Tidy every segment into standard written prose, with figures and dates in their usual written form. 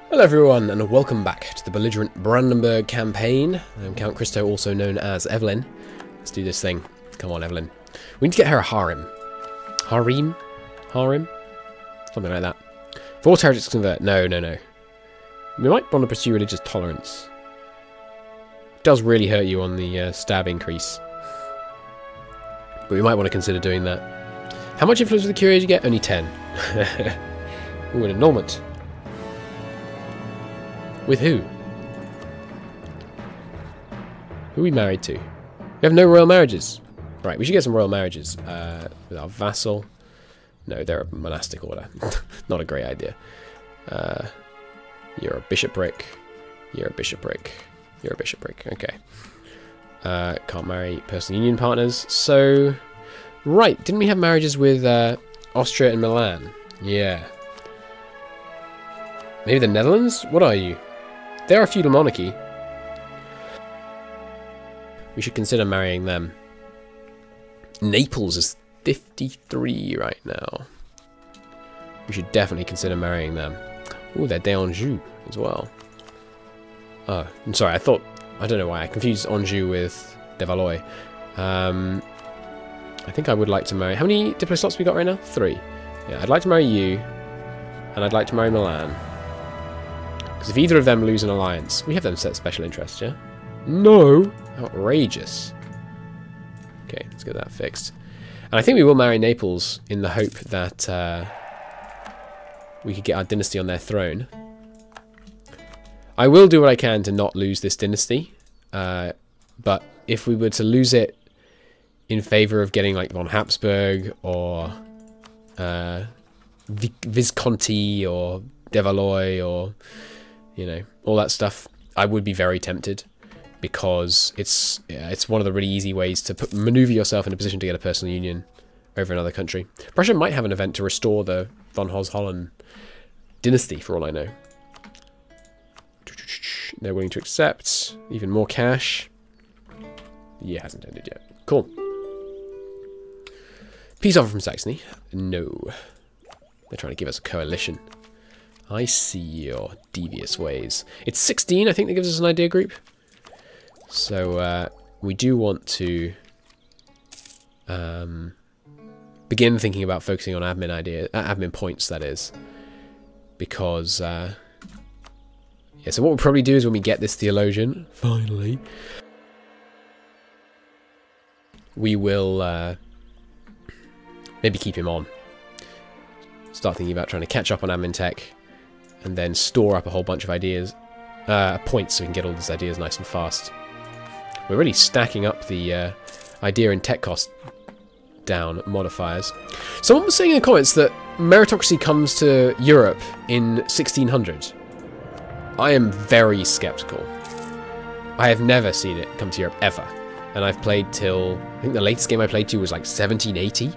Hello everyone, and welcome back to the Belligerent Brandenburg campaign. I'm Count Christo, also known as Evelyn. Let's do this thing. Come on, Evelyn. We need to get her a harem. Harem? Harem? Something like that. Force heretics convert. No. We might want to pursue religious tolerance. It does really hurt you on the stab increase. But we might want to consider doing that. How much influence with the curia do you get? Only 10. Ooh, an annulment. With who? Who are we married to? We have no royal marriages. Right, we should get some royal marriages. With our vassal. No, they're a monastic order. Not a great idea. You're a bishopric. You're a bishopric. You're a bishopric. Okay. Can't marry personal union partners. So, right, didn't we have marriages with Austria and Milan? Yeah. Maybe the Netherlands? What are you? They're a feudal monarchy. We should consider marrying them. Naples is 53 right now. We should definitely consider marrying them. Ooh, they're d'Anjou as well. Oh, I'm sorry, I don't know why, I confused Anjou with de Valois. I think I would like to marry, how many diplo slots we got right now? 3. Yeah, I'd like to marry you, and I'd like to marry Milan. Because if either of them lose an alliance, we have them set special interest, yeah? No! Outrageous. Okay, let's get that fixed. And I think we will marry Naples in the hope that we could get our dynasty on their throne. I will do what I can to not lose this dynasty. But if we were to lose it in favour of getting like von Habsburg or Visconti or de Valois or, you know, all that stuff, I would be very tempted, because it's one of the really easy ways to maneuver yourself in a position to get a personal union over another country. Prussia might have an event to restore the von Holland dynasty, for all I know. They're willing to accept even more cash. Yeah, hasn't ended yet. Cool. Peace offer from Saxony. No. They're trying to give us a coalition. I see your devious ways. It's 16, I think that gives us an idea group. So, we do want to begin thinking about focusing on admin points, that is. Because, yeah, so what we'll probably do is when we get this theologian, finally, we will maybe keep him on. Start thinking about trying to catch up on admin tech, and then store up a whole bunch of ideas, points, so we can get all these ideas nice and fast. We're really stacking up the idea and tech cost down modifiers. Someone was saying in the comments that meritocracy comes to Europe in 1600. I am very skeptical. I have never seen it come to Europe, ever. And I've played till, I think the latest game I played to was like 1780.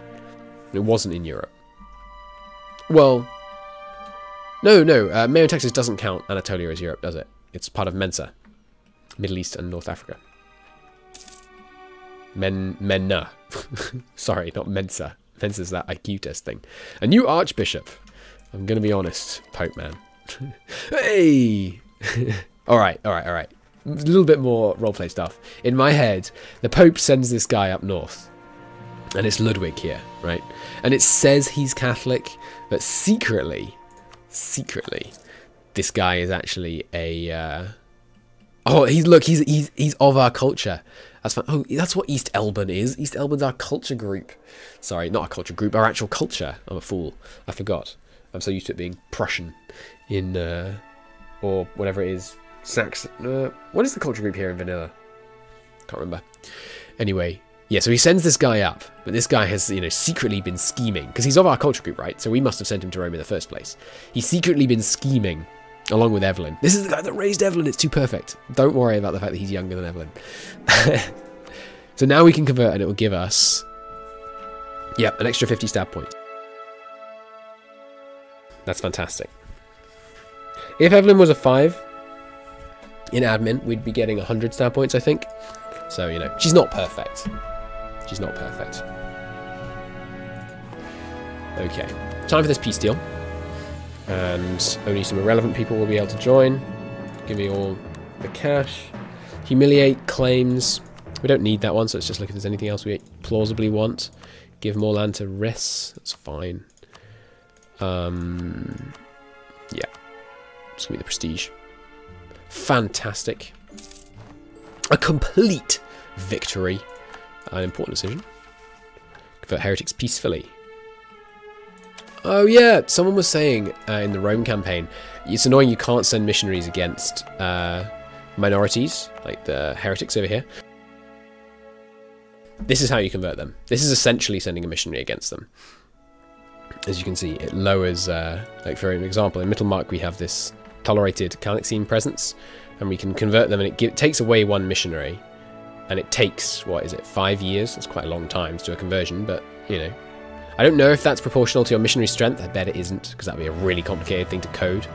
It wasn't in Europe. Well, no, MEIOU&Taxes doesn't count Anatolia as Europe, does it? It's part of Mensa, Middle East and North Africa. Menna. Sorry, not Mensa. Mensa's that IQ test thing. A new archbishop. I'm gonna be honest, Pope man. Hey! Alright. A little bit more roleplay stuff. In my head, the Pope sends this guy up north. And it's Ludwig here, right? And it says he's Catholic, but secretly, this guy is actually a oh, he's of our culture. That's fun. Oh, that's what East Elban is. East Elban's our culture group. Sorry, not our culture group, our actual culture. I'm a fool. I forgot. I'm so used to it being Prussian in or whatever it is. Saxon. What is the culture group here in Vanilla? Can't remember. Anyway, yeah, so he sends this guy up, but this guy has, you know, secretly been scheming, because he's of our culture group, right? So we must have sent him to Rome in the first place. He's secretly been scheming, along with Evelyn. This is the guy that raised Evelyn, it's too perfect. Don't worry about the fact that he's younger than Evelyn. So now we can convert, and it will give us, yep, an extra 50 stab points. That's fantastic. If Evelyn was a 5 in admin, we'd be getting 100 stab points, I think. So, you know, she's not perfect. She's not perfect. Okay, time for this peace deal. And only some irrelevant people will be able to join. Give me all the cash. Humiliate claims. We don't need that one, so let's just look if there's anything else we plausibly want. Give more land to Riss. That's fine. Yeah. Just give me the prestige. Fantastic. A complete victory. An important decision. Convert heretics peacefully. Oh yeah, someone was saying in the Rome campaign, it's annoying you can't send missionaries against minorities, like the heretics over here. This is how you convert them. This is essentially sending a missionary against them. As you can see, it lowers, like for an example, in Mittelmark we have this tolerated Kalixene presence, and we can convert them, and it takes away one missionary, and it takes, what is it, 5 years? That's quite a long time to do a conversion, but, you know. I don't know if that's proportional to your missionary strength. I bet it isn't, because that would be a really complicated thing to code.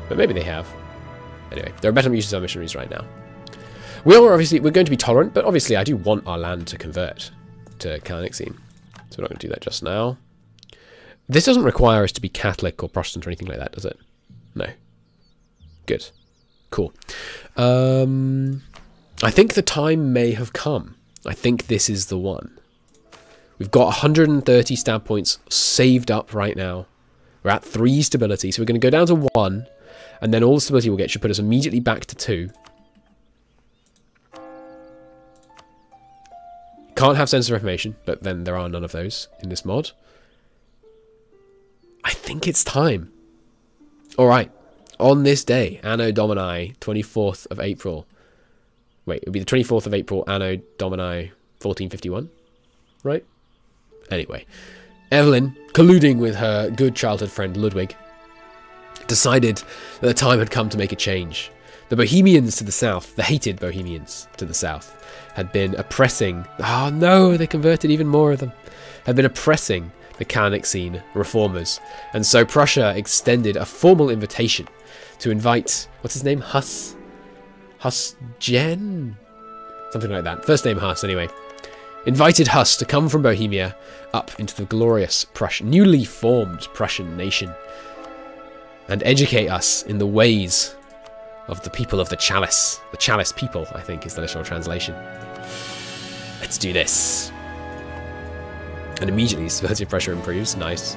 But maybe they have. Anyway, there are better uses of missionaries right now. We're going to be tolerant, but obviously I do want our land to convert to Kalixene. So we're not going to do that just now. This doesn't require us to be Catholic or Protestant or anything like that, does it? No. Good. Cool. I think the time may have come. I think this is the one. We've got 130 stab points saved up right now. We're at 3 stability, so we're going to go down to 1, and then all the stability we'll get should put us immediately back to 2. Can't have sense of reformation, but then there are none of those in this mod. I think it's time. Alright. On this day, Anno Domini, 24th of April. Wait, it would be the 24th of April, Anno Domini 1451. Right? Anyway. Evelyn, colluding with her good childhood friend Ludwig, decided that the time had come to make a change. The Bohemians to the south, the hated Bohemians to the south, had been oppressing... Oh no, they converted even more of them. Had been oppressing the Kalixene reformers. And so Prussia extended a formal invitation to invite... What's his name? Huss-Gen? Something like that. First name Huss, anyway. Invited Huss to come from Bohemia up into the glorious newly formed Prussian nation and educate us in the ways of the people of the Chalice. The Chalice people, I think, is the literal translation. Let's do this. And immediately, subversive pressure improves. Nice.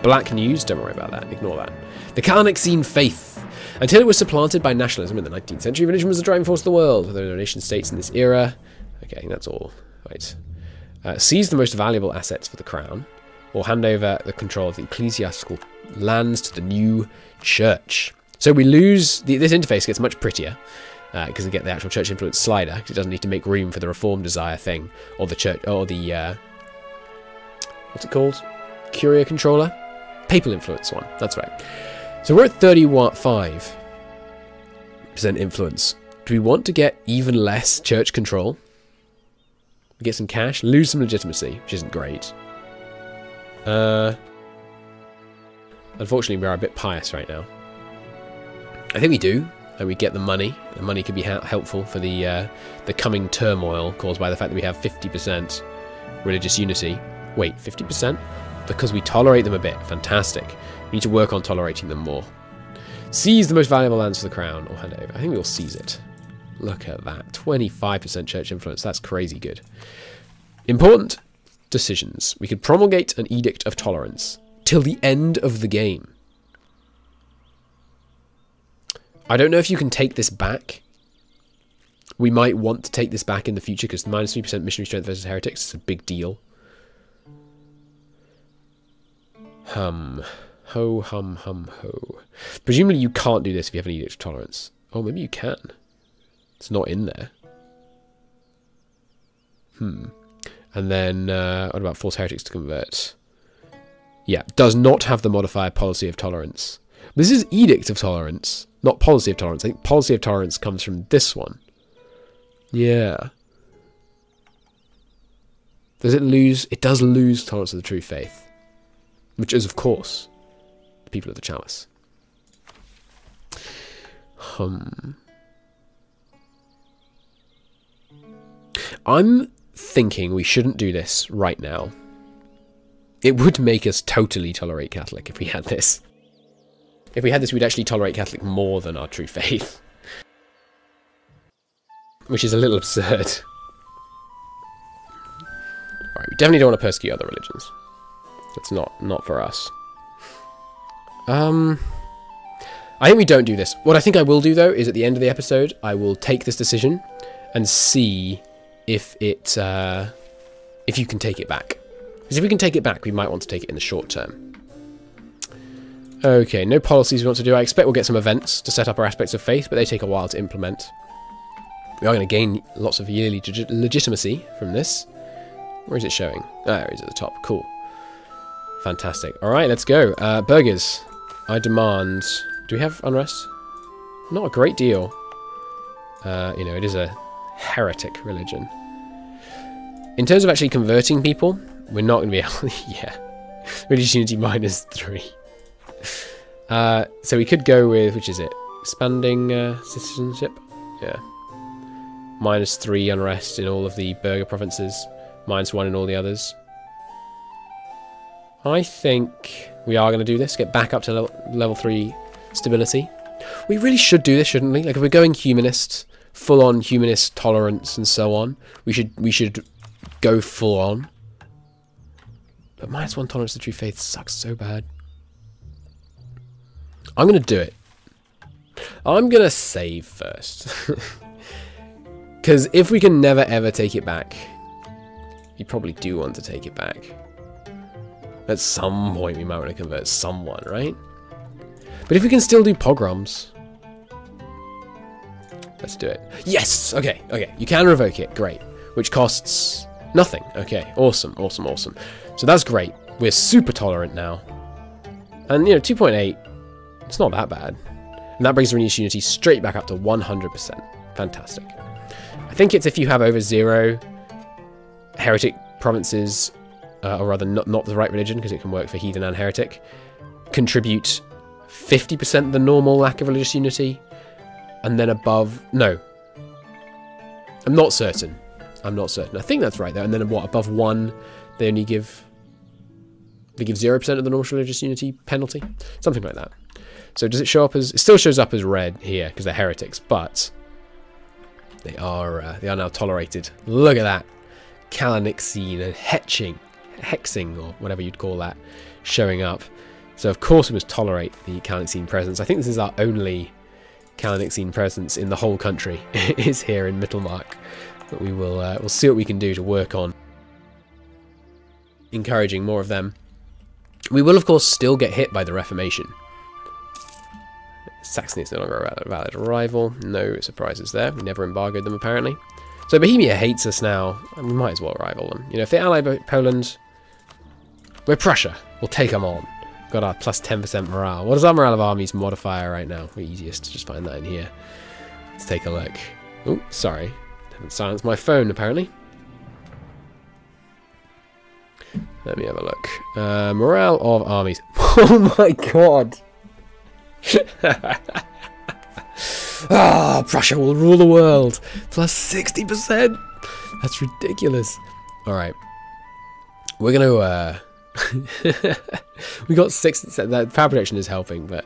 Black news, don't worry about that. Ignore that. The Kalixene faith. Until it was supplanted by nationalism in the 19th century, religion was the driving force of the world. There were nation-states in this era. Okay, that's all. Right. Seize the most valuable assets for the crown, or hand over the control of the ecclesiastical lands to the new church. So we lose... This interface gets much prettier, because we get the actual church influence slider, because it doesn't need to make room for the reform desire thing, or the church... Or the... what's it called? Curia controller? Papal influence one. That's right. So we're at 35% influence. Do we want to get even less church control? We get some cash, lose some legitimacy, which isn't great. Unfortunately, we are a bit pious right now. I think we do, and we get the money. The money could be helpful for the coming turmoil caused by the fact that we have 50% religious unity. Wait, 50%? Because we tolerate them a bit. Fantastic. We need to work on tolerating them more. Seize the most valuable lands for the crown, or hand it over. I think we'll seize it. Look at that. 25% church influence. That's crazy good. Important decisions. We could promulgate an edict of tolerance till the end of the game. I don't know if you can take this back. We might want to take this back in the future because minus 3% missionary strength versus heretics is a big deal. Hum. Ho, hum, hum, ho. Presumably you can't do this if you have an edict of tolerance. Oh, maybe you can. It's not in there. And then, what about force heretics to convert? Yeah, does not have the modifier policy of tolerance. This is edict of tolerance, not policy of tolerance. I think policy of tolerance comes from this one. Yeah. Does it lose? It does lose tolerance of the true faith. Which is, of course, the people of the Chalice. I'm thinking we shouldn't do this right now. It would make us totally tolerate Catholic if we had this. If we had this, we'd actually tolerate Catholic more than our true faith. Which is a little absurd. Alright, we definitely don't want to persecute other religions. That's not for us. I think we don't do this. What I think I will do, though, is at the end of the episode, I will take this decision and see if it, if you can take it back. Because if we can take it back, we might want to take it in the short term. Okay, no policies we want to do. I expect we'll get some events to set up our aspects of faith, but they take a while to implement. We are going to gain lots of yearly legitimacy from this. Where is it showing? Ah, there it is at the top. Cool. Fantastic. Alright, let's go. Burghers. I demand... Do we have unrest? Not a great deal. You know, it is a heretic religion. In terms of actually converting people, we're not going to be able... yeah. Religious unity -3. So we could go with... Which is it? Expanding citizenship? Yeah. -3 unrest in all of the burgher provinces. -1 in all the others. I think we are going to do this. Get back up to level 3 stability. We really should do this, shouldn't we? Like, if we're going humanist, full-on humanist tolerance and so on, we should go full-on. But -1 tolerance to true faith sucks so bad. I'm going to do it. I'm going to save first. Because if we can never ever take it back, you probably do want to take it back. At some point we might want to convert someone, right? But if we can still do pogroms... Let's do it. Yes! Okay, okay. You can revoke it. Great. Which costs nothing. Okay, awesome, awesome, awesome. So that's great. We're super tolerant now. And, you know, 2.8, it's not that bad. And that brings religious unity straight back up to 100%. Fantastic. I think it's if you have over 0 heretic provinces, or rather not the right religion, because it can work for heathen and heretic, contribute 50% the normal lack of religious unity, and then above... No. I'm not certain. I'm not certain. I think that's right, though. And then what? Above 1, they only give... They give 0% of the normal religious unity penalty? Something like that. So does it show up as... It still shows up as red here, because they're heretics, but... They are now tolerated. Look at that. Kalanixine and hexing, or whatever you'd call that, showing up. So of course we must tolerate the Kalanixine presence. I think this is our only Kalanixine presence in the whole country. It is here in Mittelmark. But we will we'll see what we can do to work on encouraging more of them. We will of course still get hit by the Reformation. Saxony is no longer a valid rival. No surprises there. We never embargoed them, apparently. So Bohemia hates us now, and we might as well rival them. You know, if they ally Poland, we're Prussia. We'll take them on. Got our plus 10% morale. What is our morale of armies modifier right now? We're easiest to just find that in here. Let's take a look. Oh, sorry. Haven't silenced my phone, apparently. Let me have a look. Morale of armies. Oh my god! Ah, Prussia will rule the world. Plus 60%. That's ridiculous. All right, we're gonna. We got 60%. That power production is helping, but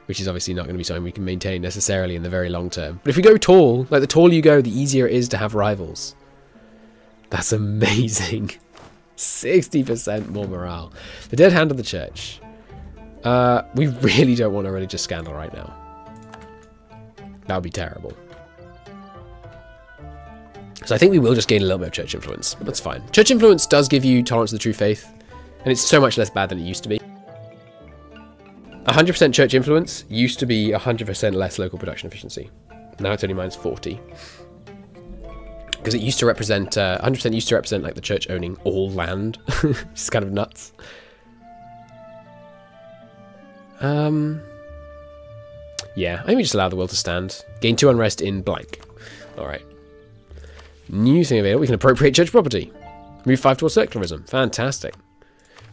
which is obviously not going to be something we can maintain necessarily in the very long term. But if we go tall, like the taller you go, the easier it is to have rivals. That's amazing. 60% more morale. The dead hand of the church. We really don't want a religious scandal right now. That would be terrible. So I think we will just gain a little bit of church influence. That's fine. Church influence does give you tolerance of the true faith, and it's so much less bad than it used to be. 100% church influence used to be 100% less local production efficiency. Now it's only -40. Because it used to represent, 100% used to represent like the church owning all land. Which is kind of nuts. Yeah, I think we just allow the will to stand. Gain 2 unrest in blank. Alright. New thing available. We can appropriate church property. Move 5 towards secularism. Fantastic.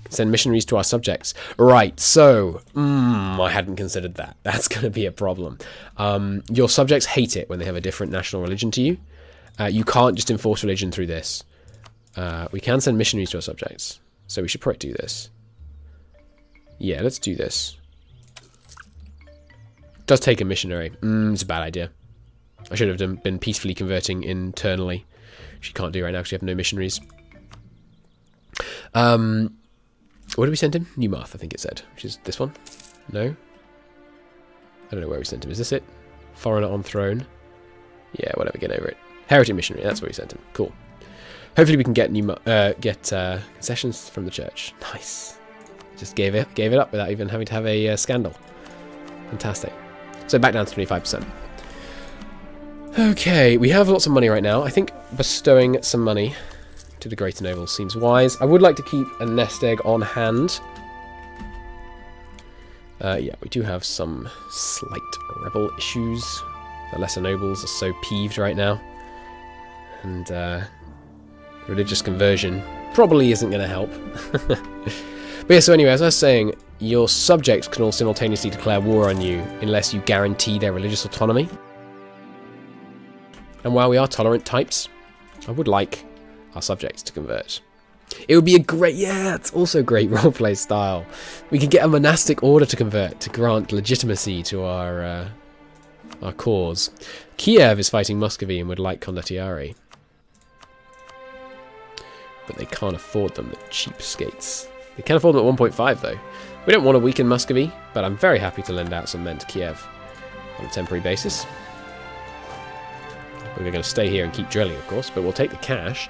Send missionaries to our subjects. Right, so... I hadn't considered that. That's going to be a problem. Your subjects hate it when they have a different national religion to you. You can't just enforce religion through this. We can send missionaries to our subjects. So we should probably do this. Yeah, let's do this. Does take a missionary. It's a bad idea. I should have been peacefully converting internally. Which you can't do right now because you have no missionaries. What did we send him? Newmarth, I think it said. Which is this one? No? I don't know where we sent him. Is this it? Foreigner on throne? Yeah, whatever, get over it. Heretic missionary, that's where we sent him. Cool. Hopefully we can get concessions from the church. Nice. Just gave it up without even having to have a scandal. Fantastic. So back down to 25%. Okay, we have lots of money right now. I think bestowing some money to the greater nobles seems wise. I would like to keep a nest egg on hand. Yeah, we do have some slight rebel issues. The lesser nobles are so peeved right now. And religious conversion probably isn't going to help. But yeah, so anyway, as I was saying, your subjects can all simultaneously declare war on you unless you guarantee their religious autonomy. And while we are tolerant types, I would like our subjects to convert. It would be a great, yeah, it's also a great roleplay style. We could get a monastic order to convert to grant legitimacy to our cause. Kiev is fighting Muscovy and would like condottieri. But they can't afford them, the cheapskates. They can afford them at 1.5 though. We don't want to weaken Muscovy, but I'm very happy to lend out some men to Kiev on a temporary basis. We're going to stay here and keep drilling, of course, but we'll take the cash.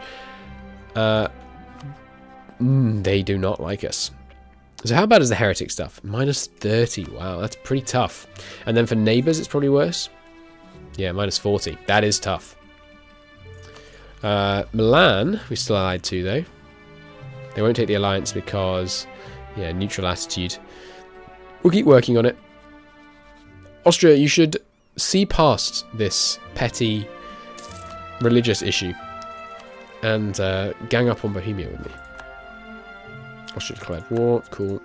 They do not like us. So how bad is the heretic stuff? Minus 30. Wow, that's pretty tough. And then for neighbours, it's probably worse. Yeah, minus 40. That is tough. Milan, we still allied to, though. They won't take the alliance because, yeah, neutral attitude. We'll keep working on it. Austria, you should see past this petty religious issue and gang up on Bohemia with me. Austria declared war. Cool.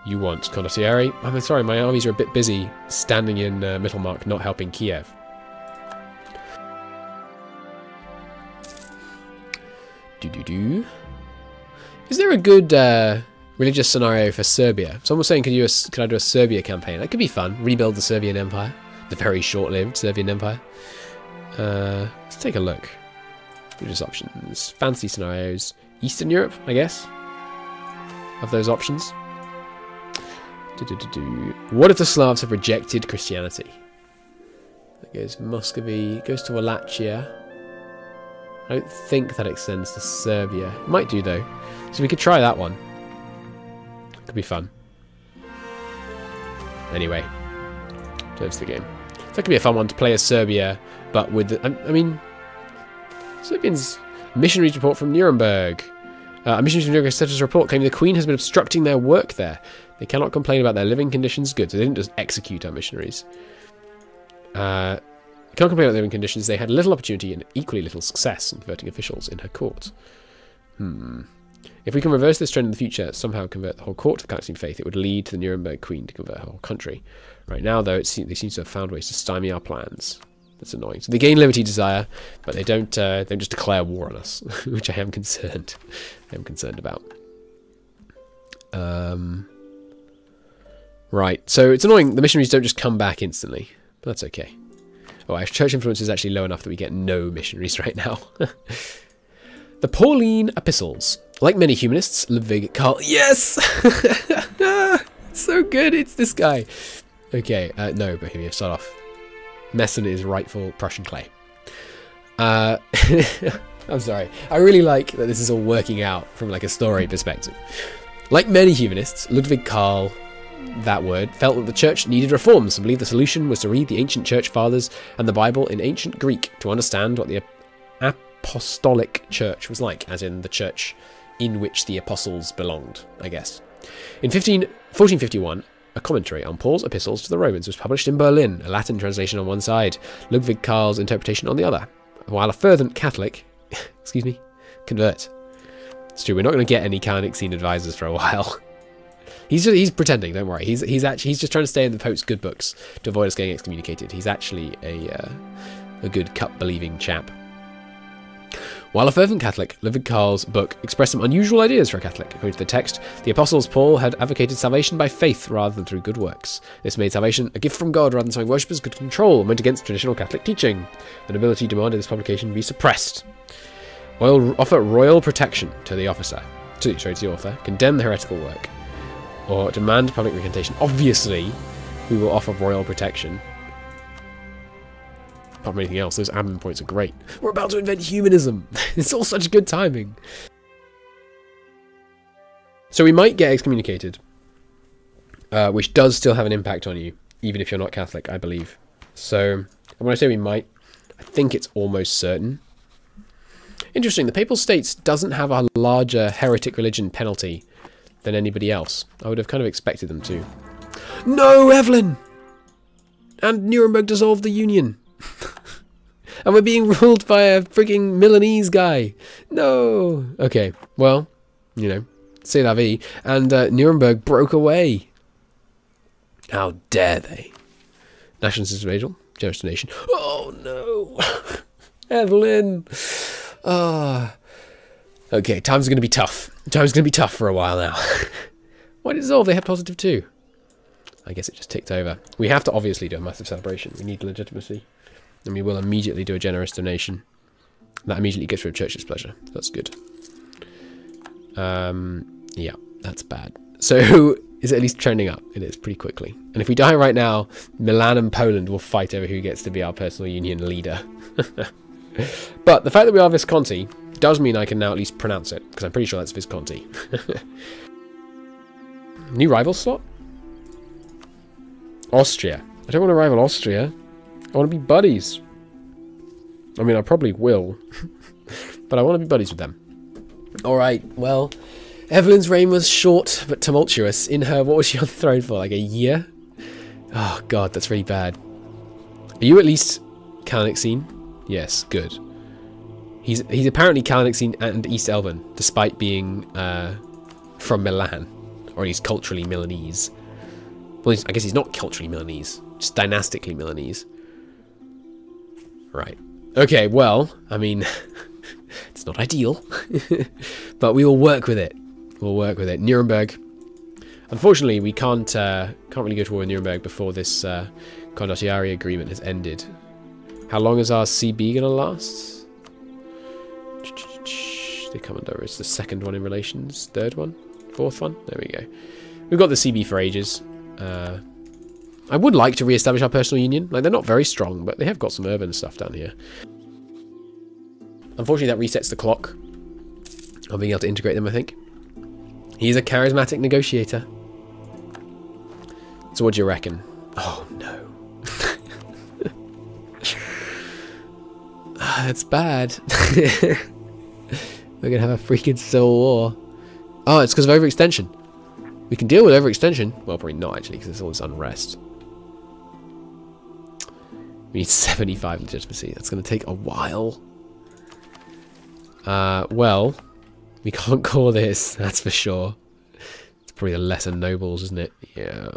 You want condottieri? I'm sorry, my armies are a bit busy standing in Mittelmark, not helping Kiev. Is there a good religious scenario for Serbia? Someone was saying, could I do a Serbia campaign? That could be fun. Rebuild the Serbian Empire. The very short-lived Serbian Empire. Let's take a look. Religious options. Fancy scenarios. Eastern Europe, I guess. Of those options. What if the Slavs have rejected Christianity? That goes Muscovy. Goes to Wallachia. I don't think that extends to Serbia. It might do, though. So we could try that one. Could be fun. Anyway. There's the game. So that could be a fun one to play as Serbia, but with the, I mean, Serbians. Missionaries report from Nuremberg. A missionary from Nuremberg sent us a report claiming the Queen has been obstructing their work there. They cannot complain about their living conditions. Good, so they didn't just execute our missionaries. Cannot complain about living conditions. They had little opportunity and equally little success in converting officials in her court. If we can reverse this trend in the future, somehow convert the whole court to the Catholic faith, it would lead to the Nuremberg Queen to convert her whole country. Right now, though, they seem to have found ways to stymie our plans. That's annoying. So they gain liberty desire, but they don't just declare war on us, which I am concerned. About. Right. So it's annoying. The missionaries don't just come back instantly, but that's okay. Oh, our church influence is actually low enough that we get no missionaries right now. The Pauline Epistles. Like many humanists, Ludwig Karl... Yes! It's so good, it's this guy. Okay, no, Bohemia, start off. Messing is rightful Prussian clay. I'm sorry. I really like that this is all working out from like a story perspective. Like many humanists, Ludwig Karl... that word, felt that the church needed reforms and believed the solution was to read the ancient church fathers and the Bible in ancient Greek to understand what the apostolic church was like, as in the church in which the apostles belonged, I guess. In 1451, a commentary on Paul's epistles to the Romans was published in Berlin, a Latin translation on one side, Ludwig Karl's interpretation on the other, while a fervent Catholic, excuse me, convert. It's true, we're not going to get any Carnixian advisors for a while. He's pretending, don't worry. He's just trying to stay in the Pope's good books to avoid us getting excommunicated. He's actually a good cup-believing chap. While a fervent Catholic, Ludwig Karl's book expressed some unusual ideas for a Catholic. According to the text, the apostles Paul had advocated salvation by faith rather than through good works. This made salvation a gift from God rather than something worshippers could control, and went against traditional Catholic teaching. The nobility demanded this publication be suppressed. Offer royal protection to the author, condemn the heretical work, or demand public recantation. Obviously, we will offer royal protection. Apart from anything else, those admin points are great. We're about to invent humanism. It's all such good timing. So we might get excommunicated, which does still have an impact on you, even if you're not Catholic, I believe. So when I say we might, I think it's almost certain. Interesting, the Papal States doesn't have a larger heretic religion penalty than anybody else. I would have kind of expected them to. No, Evelyn! And Nuremberg dissolved the Union. And we're being ruled by a freaking Milanese guy. No. Okay, well, you know, c'est la vie. And Nuremberg broke away. How dare they? National System Angel, generous donation. Oh no. Evelyn. Ah. Okay, time's going to be tough. Time's going to be tough for a while now. Why did it dissolve? They had positive too. I guess it just ticked over. We have to obviously do a massive celebration. We need legitimacy. And we will immediately do a generous donation. That immediately gets rid of church displeasure. That's good. Yeah, that's bad. So, is it at least trending up? It is, pretty quickly. And if we die right now, Milan and Poland will fight over who gets to be our personal union leader. But the fact that we are Visconti does mean I can now at least pronounce it, because I'm pretty sure that's Visconti. New rival slot? Austria. I don't want to rival Austria. I want to be buddies. I mean, I probably will. But I want to be buddies with them. Alright, well, Evelyn's reign was short but tumultuous. In her, what was she on the throne for? Like a year? Oh god, that's really bad. Are you at least Kalnixene? Yes, good. He's apparently Kalnixene and East Elban, despite being from Milan. Or he's culturally Milanese. Well, I guess he's not culturally Milanese. Just dynastically Milanese. Right. Okay, well, I mean, it's not ideal. But we will work with it. We'll work with it. Nuremberg. Unfortunately, we can't really go to war with Nuremberg before this Condottieri agreement has ended. How long is our CB going to last? The Commandor is the second one in relations. Third one? Fourth one? There we go. We've got the CB for ages. I would like to re-establish our personal union. Like, they're not very strong, but they have got some urban stuff down here. Unfortunately, that resets the clock on being able to integrate them, I think. He's a charismatic negotiator. So what do you reckon? Oh, no. That's bad. We're going to have a freaking civil war. Oh, it's because of overextension. We can deal with overextension. Well, probably not, actually, because there's all this unrest. We need 75 legitimacy. That's going to take a while. Well, we can't call this, that's for sure. It's probably the lesser nobles, isn't it? Yeah.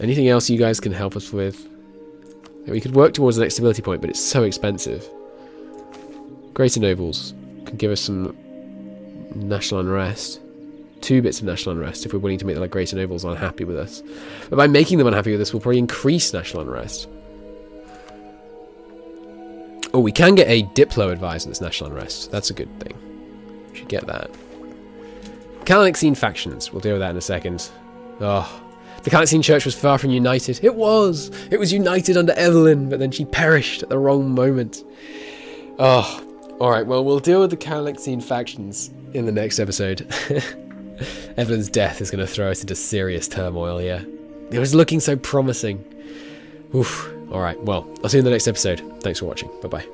Anything else you guys can help us with? We could work towards the next stability point, but it's so expensive. Greater nobles can give us some national unrest. 2 bits of national unrest if we're willing to make the greater nobles unhappy with us. But by making them unhappy with us, we'll probably increase national unrest. Oh, we can get a Diplo advisor in this national unrest. That's a good thing. We should get that. Kalnixene factions. We'll deal with that in a second. Oh, the Kalnixene church was far from united. It was! It was united under Evelyn, but then she perished at the wrong moment. Oh, alright, well, we'll deal with the Kalnixene factions in the next episode. Evelyn's death is going to throw us into serious turmoil here. It was looking so promising. Oof. Alright, well, I'll see you in the next episode. Thanks for watching. Bye-bye.